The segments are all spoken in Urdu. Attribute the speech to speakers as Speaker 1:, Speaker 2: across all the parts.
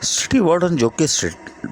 Speaker 1: سٹی وارڈن جو کہ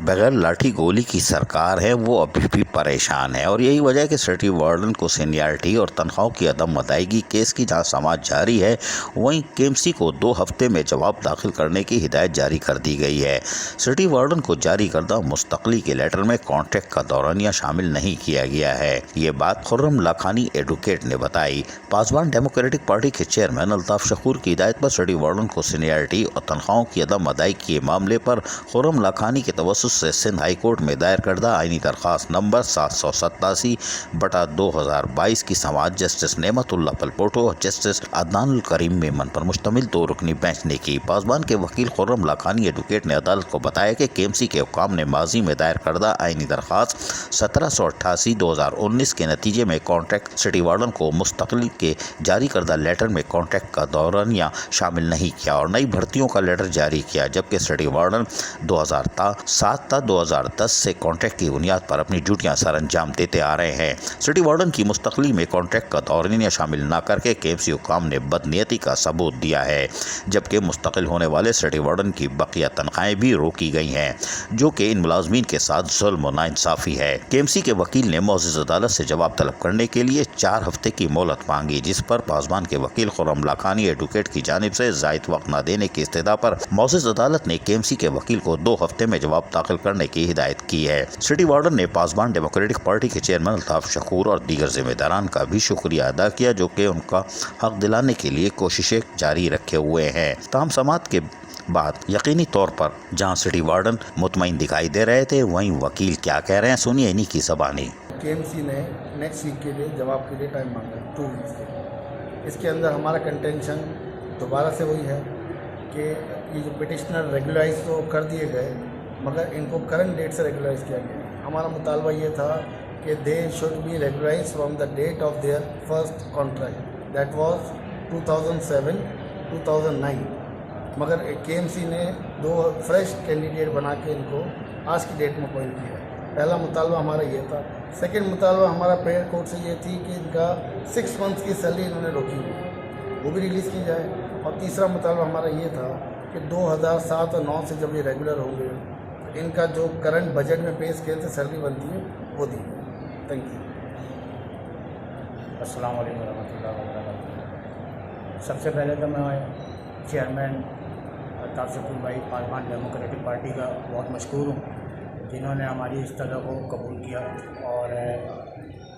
Speaker 1: بغیر لاٹھی گولی کی سرکار ہے وہ ابھی بھی پریشان ہے، اور یہی وجہ ہے کہ سٹی وارڈن کو سینیارٹی اور تنخواہوں کی عدم ادائیگی کیس کی جہاں سماعت جاری ہے، وہیں KMC کو 2 ہفتے میں جواب داخل کرنے کی ہدایت جاری کر دی گئی ہے۔ سٹی وارڈن کو جاری کردہ مستقلی کے لیٹر میں کانٹریکٹ کا دورانیہ شامل نہیں کیا گیا ہے۔ یہ بات خرم لاکھانی ایڈوکیٹ نے بتائی۔ پاسبان ڈیموکریٹک پارٹی کے چیئرمین الطاف شکور کی ہدایت پر سٹی وارڈن کو سینیارٹی اور تنخواہوں کی عدم ادائیگی کے معاملے پر خرم لاکھانی کے توسط سے سندھ ہائی کورٹ میں دائر کردہ آئینی درخواست نمبر 787/2022 کی سماعت جسٹس نعمت اللہ پلپوٹو اور جسٹس عدنان الکریم میمن پر مشتمل 2 رکنی بینچ نے کی۔ پاسبان کے وکیل خرم لاکھانی ایڈوکیٹ نے عدالت کو بتایا کہ KMC کے حکام نے ماضی میں دائر کردہ آئینی درخواست 1788/2019 کے نتیجے میں کانٹریکٹ سٹی وارڈن کو مستقلی کے جاری کردہ لیٹر میں کانٹریکٹ کا دورانیہ شامل نہیں کیا اور نئی بھرتیوں کا لیٹر جاری کیا، جبکہ سٹی وارڈن 2007-2010 سے کانٹریکٹ کی بنیاد پر اپنی ڈیوٹیاں سر انجام دیتے آ رہے ہیں۔ سٹی وارڈن کی مستقلی میں کانٹریکٹ کا دورانیہ شامل نہ کر کے KMC حکام نے بدنیتی کا ثبوت دیا ہے، جبکہ مستقل ہونے والے سٹی وارڈن کی بقیہ تنخواہیں بھی روکی گئی ہیں، جو کہ ان ملازمین کے ساتھ ظلم و ناانصافی ہے۔ KMC کے وکیل نے معزز عدالت سے جواب طلب کرنے کے لیے 4 ہفتے کی مہلت مانگی، جس پر پاسبان کے وکیل خرم لاکھانی ایڈوکیٹ کی جانب سے زائد وقت نہ دینے کی استدعا پر معزز عدالت نے KMC کے وکیل کو 2 ہفتے میں جواب داخل کرنے کی ہدایت کی ہے۔ سٹی وارڈن نے پاسبان ڈیموکریٹک پارٹی کے چیئرمین الطاف شکور اور دیگر ذمہ داران کا بھی شکریہ ادا کیا، جو کہ ان کا حق دلانے کے لیے کوششیں جاری رکھے ہوئے ہیں۔ تاہم سماعت کے بعد یقینی طور پر جہاں سٹی وارڈن مطمئن دکھائی دے رہے تھے، وہیں وکیل کیا کہہ رہے ہیں، سنیے انہی کی زبانی۔
Speaker 2: KMC نے نیکسٹ ویک کے لیے جواب کے لیے ٹائم مانگا ہے، 2 ویکس کے۔ اس کے اندر ہمارا کنٹینشن دوبارہ سے وہی ہے کہ یہ جو پٹیشنر ریگولرائز تو کر دیے گئے، مگر ان کو کرنٹ ڈیٹ سے ریگولرائز کیا گیا۔ ہمارا مطالبہ یہ تھا کہ they should be regularize from the date of their first contract, that was 2007-2009، مگر KMC نے 2 فریش کینڈیڈیٹ بنا کے ان کو آج کی ڈیٹ میں اپوائنٹ کیا۔ پہلا مطالبہ ہمارا یہ تھا۔ سیکنڈ مطالبہ ہمارا پریئر کورٹ سے یہ تھی کہ ان کا 6 منتھس کی سیلری انہوں نے روکی ہوئی، وہ بھی ریلیز کی جائے۔ اور تیسرا مطالبہ ہمارا یہ تھا کہ 2007 اور 9 سے جب یہ ریگولر ہوں گے، ان کا جو کرنٹ بجٹ میں پے اسکیل سے سیلری بنتی ہے وہ دی جائے۔ Thank you.
Speaker 3: السلام علیکم ورحمۃ اللہ وبرکاتہ۔ سب سے پہلے تو میں چیئرمین الطاف شکور بھائی پاسبان ڈیموکریٹک پارٹی کا بہت مشکور ہوں، جنہوں نے ہماری اس طرح کو قبول کیا، اور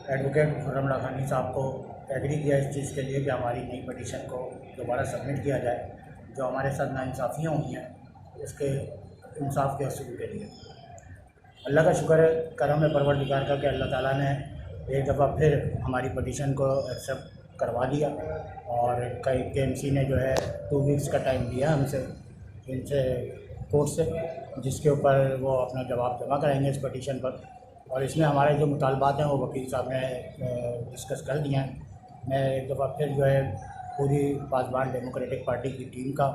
Speaker 3: ایڈوکیٹ خرم لاکھانی صاحب کو ایگری کیا اس چیز کے لیے کہ ہماری نئی پٹیشن کو دوبارہ سبمٹ کیا جائے، جو ہمارے ساتھ ناانصافیاں ہوئی ہیں اس کے انصاف کے حصول کے لیے۔ اللہ کا شکر ہے، کرم ہے پروردگار کا، کہ اللہ تعالیٰ نے ایک دفعہ پھر ہماری پٹیشن کو ایکسیپٹ کروا دیا، اور KMC نے جو ہے 2 ویکس کا ٹائم دیا ہم سے، ان سے کورٹ سے، جس کے اوپر وہ اپنا جواب جمع کریں گے اس پٹیشن پر۔ اور اس میں ہمارے جو مطالبات ہیں وہ وکیل صاحب نے ڈسکس کر دیے ہیں۔ میں ایک دفعہ پھر جو ہے پوری پاسبان ڈیموکریٹک پارٹی کی ٹیم کا،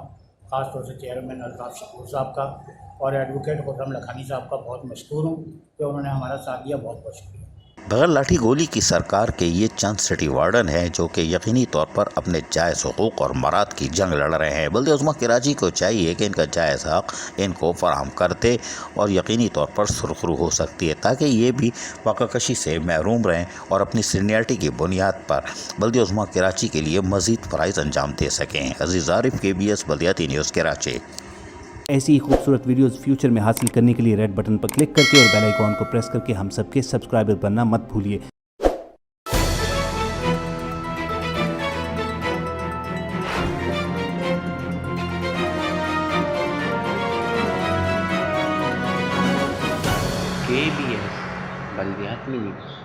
Speaker 3: خاص طور سے چیئرمین الطاف شکور صاحب کا اور ایڈوکیٹ خرم لاکھانی صاحب کا بہت مشکور ہوں کہ انہوں نے ہمارا ساتھ دیا۔ بہت بہت شکریہ۔
Speaker 1: بغیر لاٹھی گولی کی سرکار کے یہ چند سٹی وارڈن ہیں جو کہ یقینی طور پر اپنے جائز حقوق اور مراد کی جنگ لڑ رہے ہیں۔ بلدیہ عظمیٰ کراچی کو چاہیے کہ ان کا جائز حق ان کو فراہم کرتے اور یقینی طور پر سرخرو ہو سکتی ہے، تاکہ یہ بھی واقع کشی سے محروم رہیں اور اپنی سینیارٹی کی بنیاد پر بلدیہ عظمیٰ کراچی کے لیے مزید فرائض انجام دے سکیں۔ عزیز عارف، KBS بلدیاتی نیوز کراچی۔
Speaker 4: ایسی ہی خوبصورت ویڈیوز فیوچر میں حاصل کرنے کے لیے ریڈ بٹن پر کلک کر کے اور بیل آئیکن کو پریس کر کے ہم سب کے سبسکرائبر بننا مت بھولیے۔
Speaker 5: KBS بلدیاتی نیوز۔